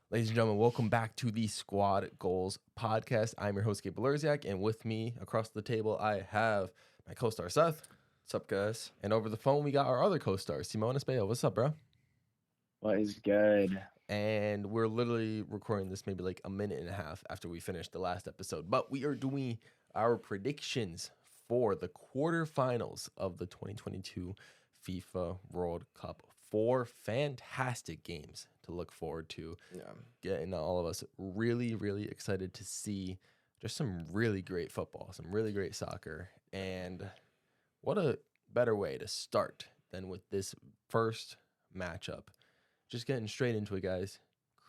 Ladies and gentlemen, welcome back to the Squad Goals podcast. I'm your host, Gabe Belerziak, and with me across the table, I have my co-star, Seth. What's up, guys? And over the phone, we got our other co-star, Simone Espejo. What's up, bro? What is good? And we're literally recording this maybe like a minute and a half after we finished the last episode. But we are doing our predictions for the quarterfinals of the 2022 FIFA World Cup. 4 fantastic games to look forward to. Yeah. Getting all of us really, really excited to see just some really great football, some really great soccer. And what a better way to start than with this first matchup. Just getting straight into it, guys.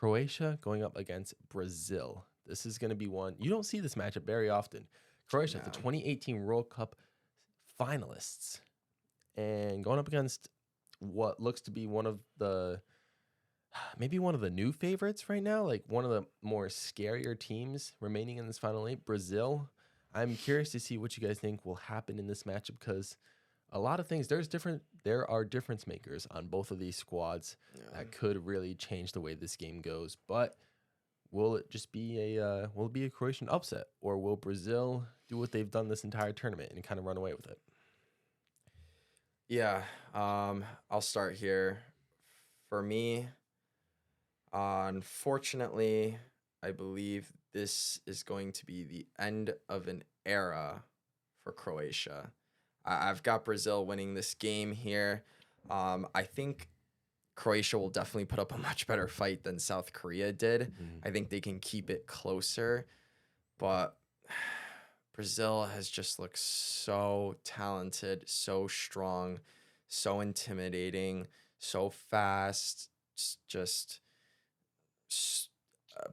Croatia going up against Brazil. This is going to be one. You don't see this matchup very often. Croatia, the 2018 World Cup finalists, and going up against what looks to be one of the new favorites right now, like one of the more scarier teams remaining in this final 8, Brazil. I'm curious to see what you guys think will happen in this matchup because a lot of things, there are difference makers on both of these squads that could really change the way this game goes. But will it just be a Croatian upset, or will Brazil do what they've done this entire tournament and kind of run away with it? Yeah. I'll start here. For me, unfortunately, I believe this is going to be the end of an era for Croatia. I've got Brazil winning this game here. I think Croatia will definitely put up a much better fight than South Korea did. I think they can keep it closer, but Brazil has just looked so talented, so strong, so intimidating, so fast, just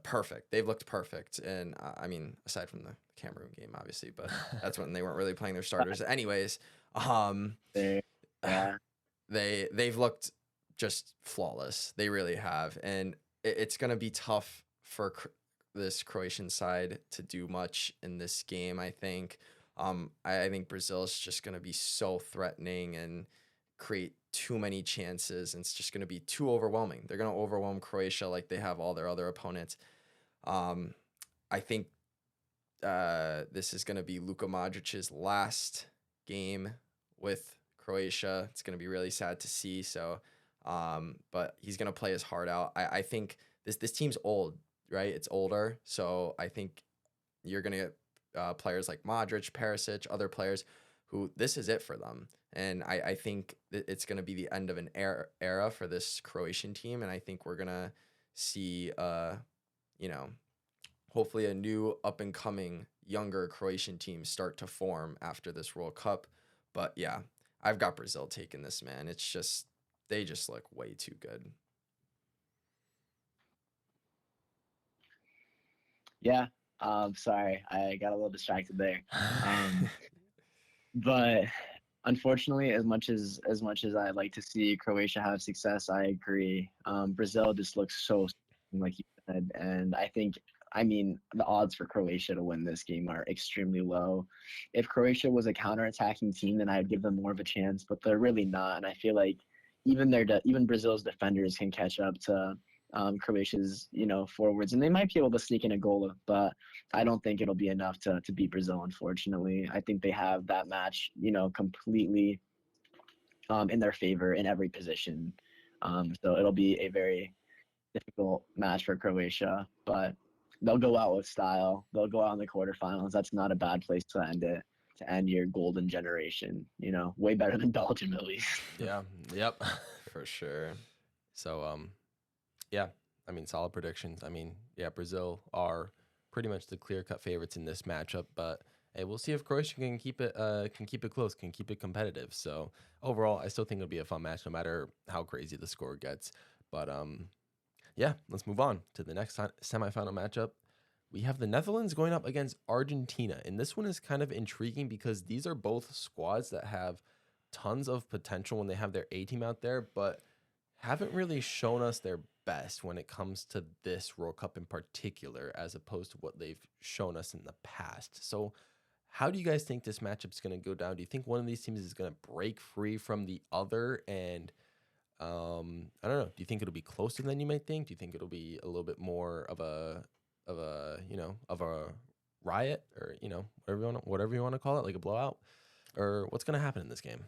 perfect. They've looked perfect. And I mean, aside from the Cameroon game, obviously, but that's when they weren't really playing their starters. Anyways, they've looked just flawless. They really have. And it's going to be tough for this Croatian side to do much in this game, I think. I think Brazil is just going to be so threatening and create too many chances, and it's just going to be too overwhelming. They're going to overwhelm Croatia like they have all their other opponents. I think this is going to be Luka Modric's last game with Croatia. It's going to be really sad to see. So, but he's going to play his heart out. I think this team's old, right? It's older. So I think you're going to get players like Modric, Perisic, other players who this is it for them. And I think it's going to be the end of an era for this Croatian team. And I think we're going to see, hopefully a new up and coming younger Croatian team start to form after this World Cup. But yeah, I've got Brazil taking this, man. It's just, they just look way too good. Yeah. Sorry, I got a little distracted there. But unfortunately, as much as I'd like to see Croatia have success, I agree. Brazil just looks so, like you said, and I mean, the odds for Croatia to win this game are extremely low. If Croatia was a counterattacking team, then I'd give them more of a chance, but they're really not. And I feel like even Brazil's defenders can catch up to Croatia's, forwards, and they might be able to sneak in a goal, but I don't think it'll be enough to beat Brazil, unfortunately. I think they have that match, completely in their favor in every position. So it'll be a very difficult match for Croatia, but they'll go out with style. They'll go out in the quarterfinals. That's not a bad place to end it, to end your golden generation, way better than Belgium, at least. Yeah. Yep. For sure. So, yeah, I mean, solid predictions. I mean, yeah, Brazil are pretty much the clear-cut favorites in this matchup, but hey, we'll see if Croatia can keep it close, can keep it competitive. So overall, I still think it'll be a fun match, no matter how crazy the score gets. But yeah, let's move on to the next semifinal matchup. We have the Netherlands going up against Argentina, and this one is kind of intriguing because these are both squads that have tons of potential when they have their A team out there, but haven't really shown us their best when it comes to this World Cup in particular, as opposed to what they've shown us in the past. So how do you guys think this matchup's going to go down? Do you think one of these teams is going to break free from the other and I don't know. Do you think it'll be closer than you might think? Do you think it'll be a little bit more of a riot, or whatever you want to call it, like a blowout, or what's gonna happen in this game?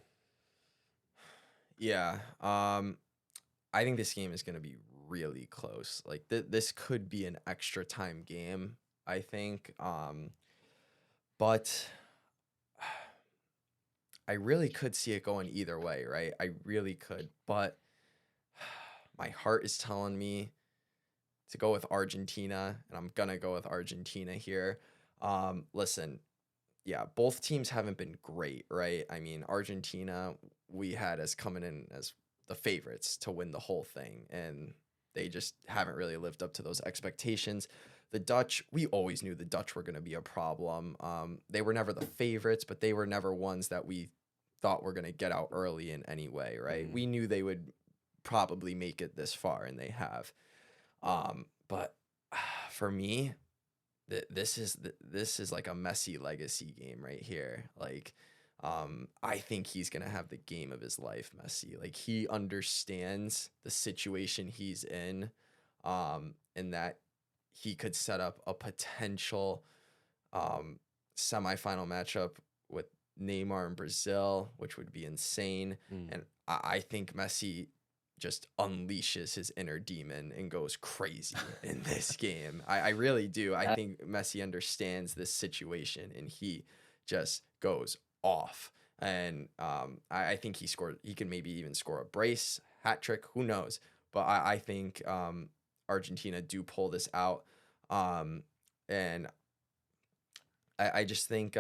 Yeah. I think this game is going to be really close. Like this could be an extra time game, I think. But I really could see it going either way, right? I really could. But my heart is telling me to go with Argentina, and I'm going to go with Argentina here. Listen, yeah, both teams haven't been great, right? I mean, Argentina, we had as coming in as the favorites to win the whole thing, and they just haven't really lived up to those expectations. The Dutch, we always knew the Dutch were going to be a problem. They were never the favorites, but they were never ones that we thought were going to get out early in any way, right? We knew they would probably make it this far, and they have. But for me, this is like a Messi legacy game right here. Like, I think he's gonna have the game of his life, Messi. Like he understands the situation he's in, and that he could set up a potential semifinal matchup with Neymar in Brazil, which would be insane. And I think Messi just unleashes his inner demon and goes crazy in this game. I really do. I think Messi understands this situation and he just goes off. And I think he can maybe even score a brace, hat trick, who knows? But I think Argentina do pull this out. And I just think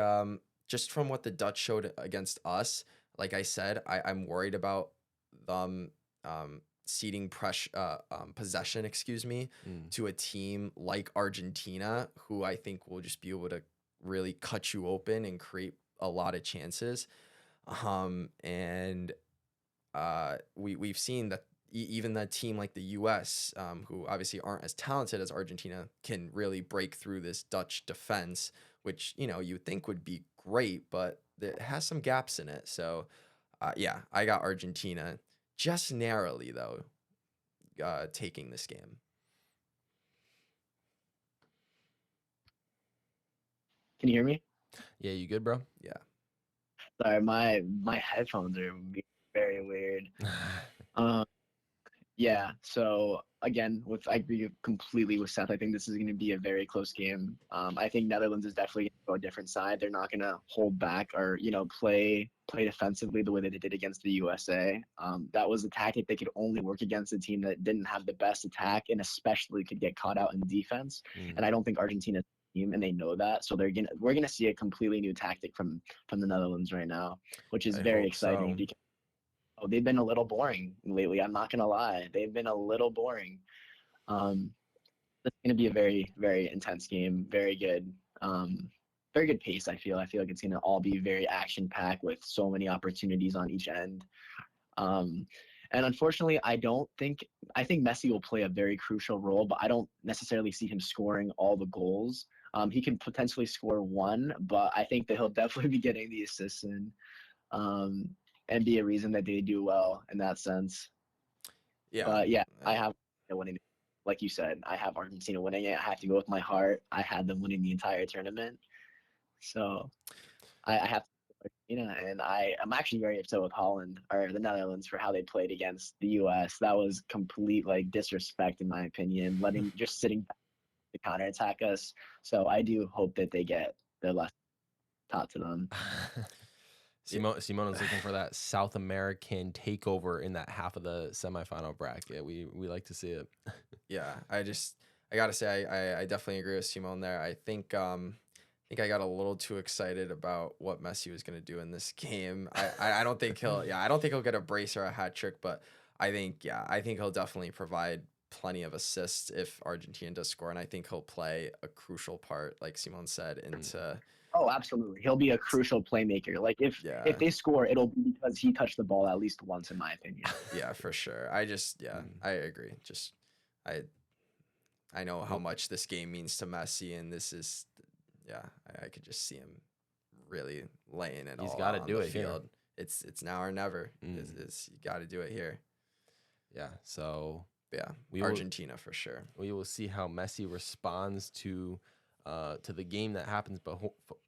just from what the Dutch showed against us, like I said, I'm worried about them ceding possession, to a team like Argentina, who I think will just be able to really cut you open and create a lot of chances. And we've seen that even the team like the U.S., who obviously aren't as talented as Argentina, can really break through this Dutch defense, which you would think would be great, but it has some gaps in it. So yeah, I got Argentina just narrowly though, taking this game. Can you hear me? Yeah, you good, bro? Yeah. Sorry, my headphones are very weird. Yeah, so again, I agree completely with Seth. I think this is going to be a very close game. I think Netherlands is definitely going to go a different side. They're not going to hold back or play defensively the way that they did against the USA. That was a tactic that could only work against a team that didn't have the best attack and especially could get caught out in defense. And I don't think Argentina's team, and they know that. So we're gonna see a completely new tactic from the Netherlands right now, which is I very hope exciting so. because they've been a little boring lately. I'm not gonna lie, they've been a little boring. It's gonna be a very, very intense game. Very good pace. I feel like it's gonna all be very action packed with so many opportunities on each end. And unfortunately, I think Messi will play a very crucial role, but I don't necessarily see him scoring all the goals. He can potentially score one, but I think that he'll definitely be getting the assists in. And be a reason that they do well in that sense. Yeah. But yeah, I have winning. Like you said, I have Argentina winning it. I have to go with my heart. I had them winning the entire tournament, so I have to go with Argentina. And I'm actually very upset with Holland or the Netherlands for how they played against the U.S. That was complete disrespect in my opinion, just sitting back to counterattack us. So I do hope that they get their lesson taught to them. Simone is looking for that South American takeover in that half of the semifinal bracket. We like to see it. Yeah, I gotta say I definitely agree with Simone there. I think I got a little too excited about what Messi was gonna do in this game. I don't think he'll get a brace or a hat trick, but I think he'll definitely provide plenty of assists if Argentina does score, and I think he'll play a crucial part, like Simone said, into Oh, absolutely. He'll be a crucial playmaker. Like if they score, it'll be because he touched the ball at least once, in my opinion. Yeah, for sure. I agree. Just I know how much this game means to Messi, and this is I could just see him really laying it He's all got out to on do the it here. field. It's now or never. You got to do it here. Yeah. So Yeah, we will Argentina for sure. we will see how Messi responds to the game that happens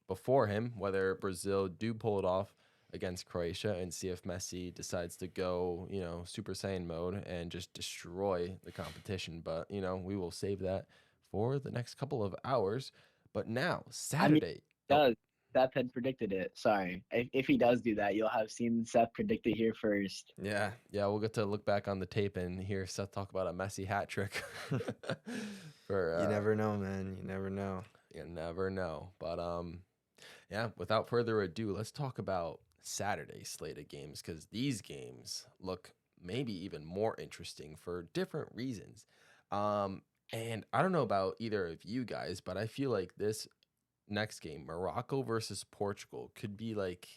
before him, whether Brazil do pull it off against Croatia, and see if Messi decides to go, Super Saiyan mode and just destroy the competition. But, we will save that for the next couple of hours. But now, I mean, Saturday. Oh, does Seth had predicted it. Sorry, if he does do that, you'll have seen Seth predict it here first. Yeah, yeah, we'll get to look back on the tape and hear Seth talk about a Messi hat trick. For you never know, man. You never know. you never know. But yeah, without further ado, let's talk about Saturday's slate of games, because these games look maybe even more interesting for different reasons. And I don't know about either of you guys, but I feel like this next game, Morocco versus Portugal, could be like,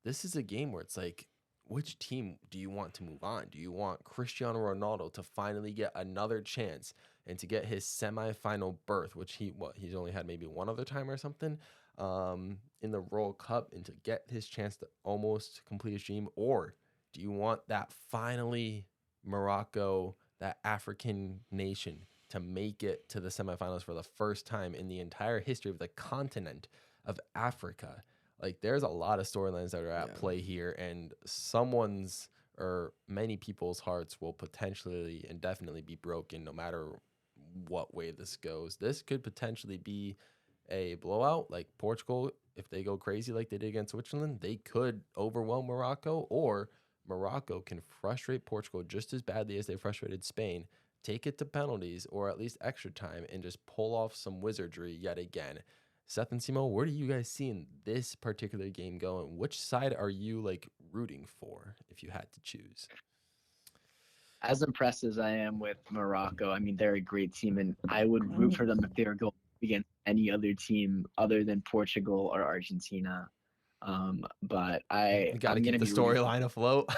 this is a game where it's like, which team do you want to move on? Do you want Cristiano Ronaldo to finally get another chance and to get his semifinal berth, which he's only had maybe one other time or something, in the World Cup, and to get his chance to almost complete his dream? Or do you want that finally Morocco, that African nation, to make it to the semifinals for the first time in the entire history of the continent of Africa? Like, there's a lot of storylines that are at Yeah. play here, and someone's or many people's hearts will potentially and definitely be broken no matter what way this goes. This could potentially be a blowout, like Portugal. If they go crazy like they did against Switzerland, they could overwhelm Morocco, or Morocco can frustrate Portugal just as badly as they frustrated Spain, take it to penalties or at least extra time, and just pull off some wizardry yet again. Seth and Simo, where do you guys see in this particular game going? Which side are you like rooting for if you had to choose? As impressed as I am with Morocco, I mean, they're a great team, and I would root for them if they were going against any other team other than Portugal or Argentina. But You got to I'm keep gonna the be rooting for. storyline afloat.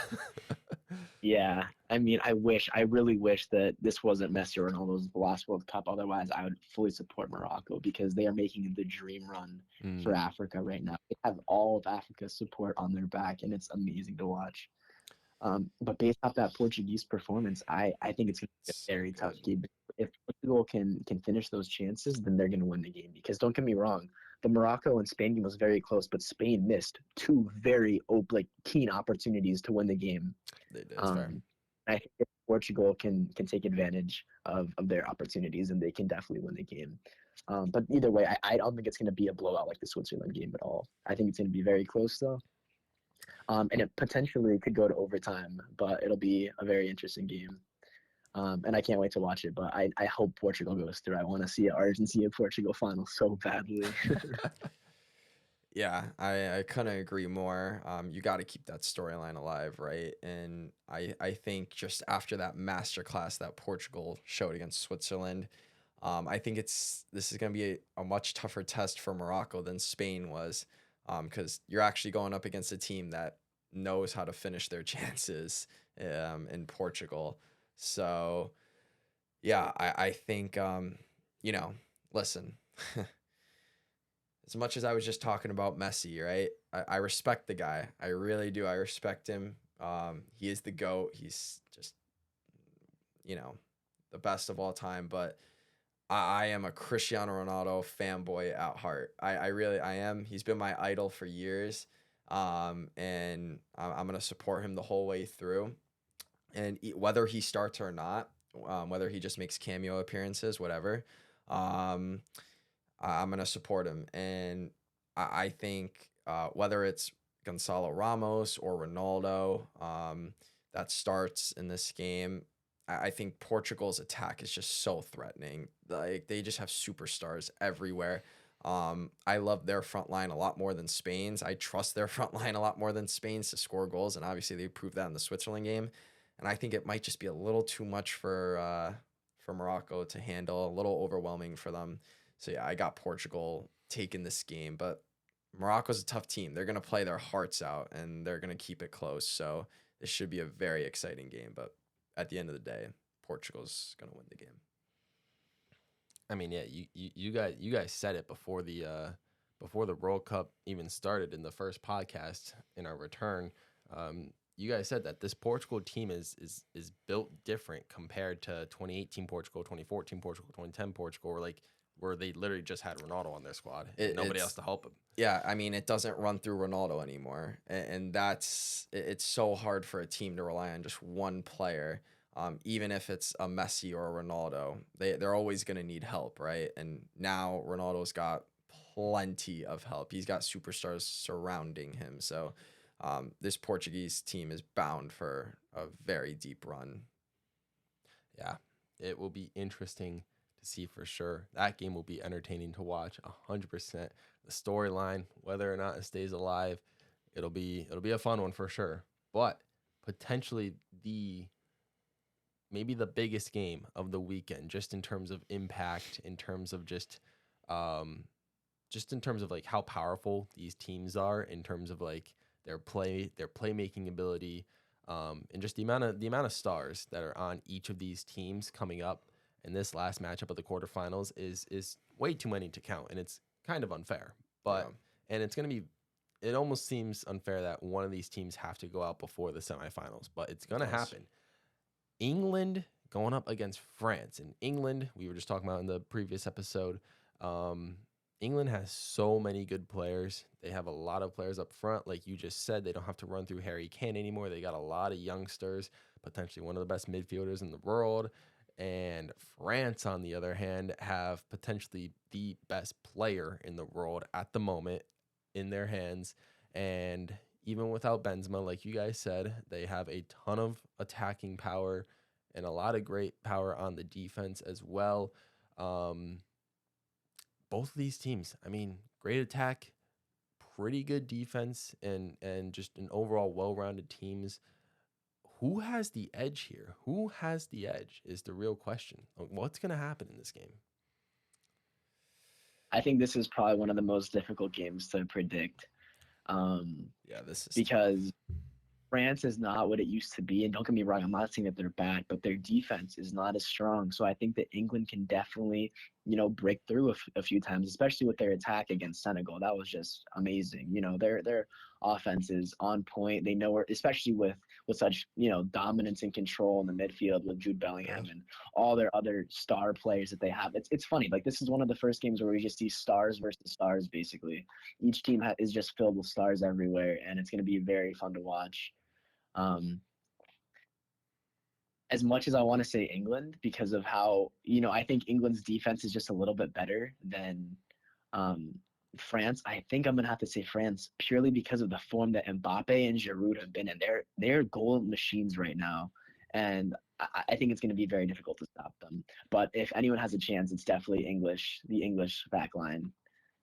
Yeah, I mean, I really wish that this wasn't Messi or Ronaldo's last World Cup. Otherwise, I would fully support Morocco because they are making the dream run for Mm, Africa right now. They have all of Africa's support on their back, and it's amazing to watch. But based off that Portuguese performance, I think it's going to be So a very tough good. game. If Portugal can finish those chances, then they're going to win the game. Because don't get me wrong, the Morocco and Spain game was very close, but Spain missed two very keen opportunities to win the game. They did. that's fair. Um, I think if Portugal can take advantage of their opportunities, and they can definitely win the game. But either way, I don't think it's going to be a blowout like the Switzerland game at all. I think it's going to be very close though. And it potentially could go to overtime, but it'll be a very interesting game. And I can't wait to watch it. But I hope Portugal goes through. I want to see an Argentina Portugal final so badly. Yeah, I couldn't agree more. You got to keep that storyline alive, right? And I think just after that masterclass that Portugal showed against Switzerland, I think this is going to be a much tougher test for Morocco than Spain was, because you're actually going up against a team that knows how to finish their chances in Portugal. So yeah, I think listen. As much as I was just talking about Messi, right? I respect the guy. I really do. I respect him. He is the GOAT. He's just, you know, the best of all time. But I am a Cristiano Ronaldo fanboy at heart. I am. He's been my idol for years. And I'm going to support him the whole way through. And whether he starts or not, whether he just makes cameo appearances, whatever. Um, I'm going to support him. And I think whether it's Gonzalo Ramos or Ronaldo that starts in this game, I think Portugal's attack is just so threatening. Like, they just have superstars everywhere. I love their front line a lot more than Spain's. I trust their front line a lot more than Spain's to score goals. And obviously they proved that in the Switzerland game. And I think it might just be a little too much for Morocco to handle, a little overwhelming for them. So yeah, I got Portugal taking this game, but Morocco's a tough team. They're going to play their hearts out and they're going to keep it close. So this should be a very exciting game, but at the end of the day, Portugal's going to win the game. I mean, yeah, you guys said it before the World Cup even started in the first podcast in our return. you guys said that this Portugal team is built different compared to 2018 Portugal, 2014 Portugal, 2010 Portugal, where they literally just had Ronaldo on their squad and nobody else to help him. Yeah, I mean, it doesn't run through Ronaldo anymore, and it's so hard for a team to rely on just one player. Even if it's a Messi or a Ronaldo, they're always going to need help, right? And now Ronaldo's got plenty of help. He's got superstars surrounding him. So this Portuguese team is bound for a very deep run. Yeah, it will be interesting to see for sure. That game will be entertaining to watch 100%. The storyline, whether or not it stays alive, it'll be a fun one for sure. But potentially maybe the biggest game of the weekend, just in terms of impact, in terms of just in terms of like how powerful these teams are, in terms of like their playmaking ability, and just the amount of stars that are on each of these teams coming up. And this last matchup of the quarterfinals is way too many to count, and it's kind of unfair. But and it's gonna be, it almost seems unfair that one of these teams have to go out before the semifinals, but it's gonna happen. England going up against France. And England, we were just talking about in the previous episode, England has so many good players. They have a lot of players up front. Like you just said, they don't have to run through Harry Kane anymore. They got a lot of youngsters, potentially one of the best midfielders in the world. And France, on the other hand, have potentially the best player in the world at the moment in their hands. And even without Benzema, like you guys said, they have a ton of attacking power and a lot of great power on the defense as well. Both of these teams, I mean, great attack, pretty good defense, and just an overall well-rounded teams. Who has the edge here? Who has the edge is the real question. What's going to happen in this game? I think this is probably one of the most difficult games to predict. This is because France is not what it used to be. And don't get me wrong, I'm not saying that they're bad, but their defense is not as strong. So I think that England can definitely, break through a few times, especially with their attack against Senegal. That was just amazing. Their offense is on point. They know where, especially with such, dominance and control in the midfield with Jude Bellingham and all their other star players that they have. It's funny. Like, this is one of the first games where we just see stars versus stars, basically. Each team is just filled with stars everywhere, and it's going to be very fun to watch. As much as I want to say England because of how, I think England's defense is just a little bit better than France. I think I'm going to have to say France purely because of the form that Mbappe and Giroud have been in. They're goal machines right now. And I think it's going to be very difficult to stop them. But if anyone has a chance, it's definitely the English back line.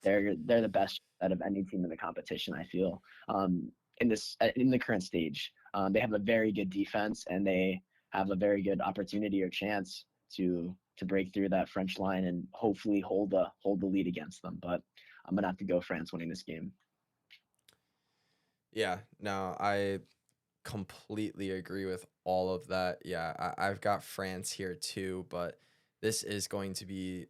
They're the best out of any team in the competition, I feel, in the current stage. They have a very good defense, and they have a very good opportunity or chance to break through that French line and hopefully hold the lead against them. But I'm gonna have to go France winning this game. Yeah, no, I completely agree with all of that. Yeah, I've got France here too, but this is going to be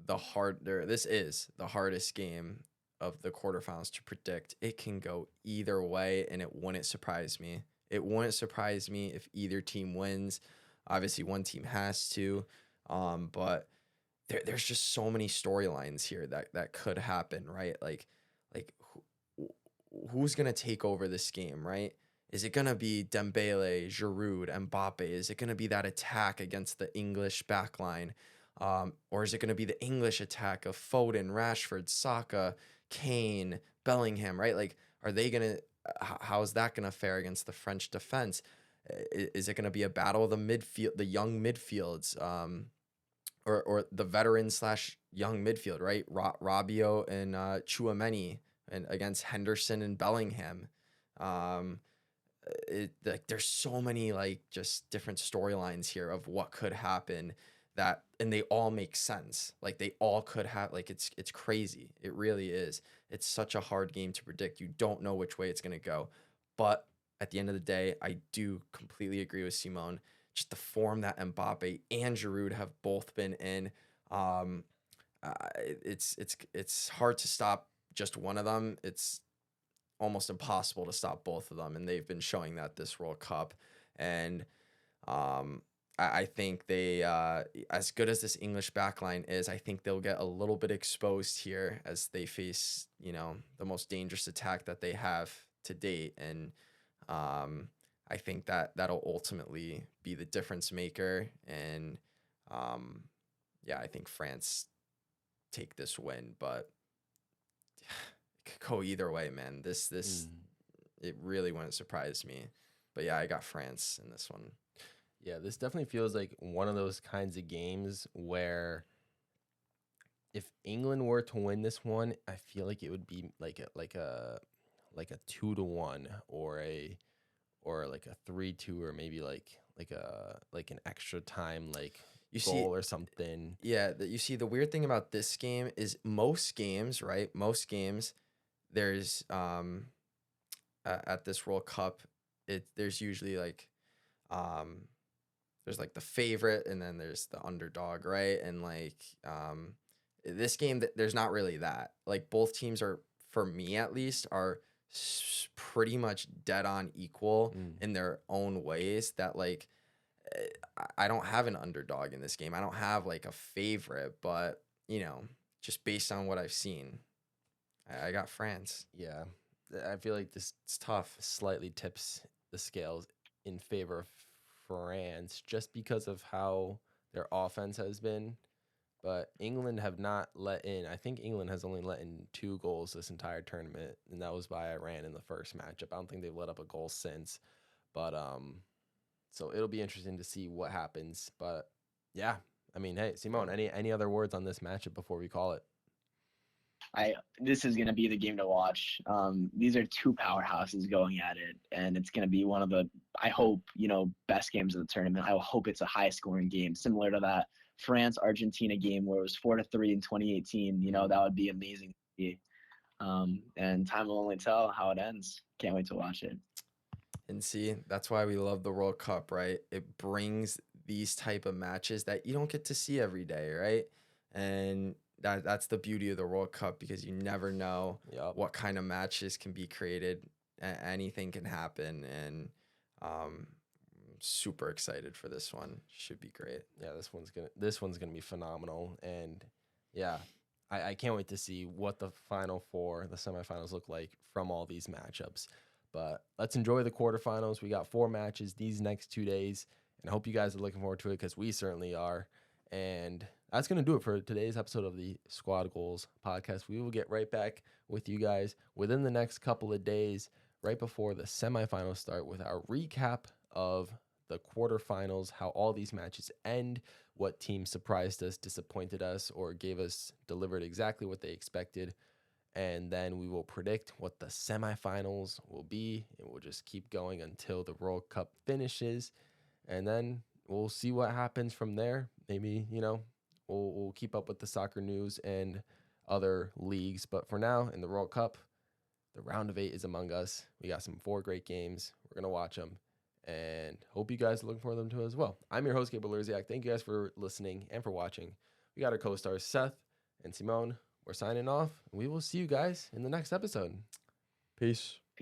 this is the hardest game of the quarterfinals to predict. It can go either way, and it wouldn't surprise me. It wouldn't surprise me if either team wins. Obviously, one team has to, but there's just so many storylines here that could happen, right? Like who's gonna take over this game, right? Is it gonna be Dembele, Giroud, Mbappe? Is it gonna be that attack against the English backline? Or is it going to be the English attack of Foden, Rashford, Saka, Kane, Bellingham, right? Like, are they going to, how is that going to fare against the French defense? Is it going to be a battle of the young midfields, or the veteran / young midfield, right? Rabiot and Chouameni, and against Henderson and Bellingham. There's so many just different storylines here of what could happen, and they all make sense. Like, they all could have, it's crazy. It really is. It's such a hard game to predict. You don't know which way it's going to go. But at the end of the day, I do completely agree with Simone. Just the form that Mbappe and Giroud have both been in, it's hard to stop just one of them. almost impossible to stop both of them, and they've been showing that this World Cup. And I think they, as good as this English backline is, I think they'll get a little bit exposed here as they face, the most dangerous attack that they have to date. And I think that'll ultimately be the difference maker. And I think France take this win, but it could go either way, man. This it really wouldn't surprise me. But yeah, I got France in this one. Yeah, this definitely feels like one of those kinds of games where if England were to win this one, I feel like it would be like a 2-1 or like a 3-2 or maybe like an extra time You goal see, or something. yeah, you see the weird thing about this game is most games, right? Most games there's at this World Cup, there's usually there's like the favorite and then there's the underdog, right? And this game, there's not really that. Like both teams are, for me at least, are pretty much dead on equal in their own ways. That I don't have an underdog in this game. I don't have like a favorite, but just based on what I've seen, I got France. Yeah, I feel like this It's tough. slightly tips the scales in favor of France just because of how their offense has been. But England have not let in. I think England has only let in 2 goals this entire tournament, and that was by Iran in the first matchup. I don't think they've let up a goal since. But so it'll be interesting to see what happens. But yeah, I mean, hey, Simone, any other words on this matchup before we call it? This is going to be the game to watch. These are 2 powerhouses going at it, and it's going to be one of the, I hope, best games of the tournament. I hope it's a high scoring game, similar to that France-Argentina game where it was 4-3 in 2018. That would be amazing to see. And time will only tell how it ends. Can't wait to watch it. And see, that's why we love the World Cup, right? It brings these type of matches that you don't get to see every day, right? And that's the beauty of the World Cup, because you never know what kind of matches can be created. Anything can happen, and super excited for this one. Should be great. Yeah, this one's gonna be phenomenal, and yeah, I can't wait to see what the final 4, the semifinals look like from all these matchups. But let's enjoy the quarterfinals. We got 4 matches these next 2 days, and I hope you guys are looking forward to it because we certainly are. And that's going to do it for today's episode of the Squad Goals podcast. We will get right back with you guys within the next couple of days, right before the semifinals start, with our recap of the quarterfinals, how all these matches end, what team surprised us, disappointed us, or delivered exactly what they expected. And then we will predict what the semifinals will be, and we'll just keep going until the World Cup finishes. And then we'll see what happens from there. Maybe, we'll keep up with the soccer news and other leagues. But for now, in the World Cup, the round of 8 is among us. We got some 4 great games. We're going to watch them, and hope you guys are looking for them too as well. I'm your host, Gabriel Lurziak. Thank you guys for listening and for watching. We got our co-stars, Seth and Simone. We're signing off. We will see you guys in the next episode. Peace.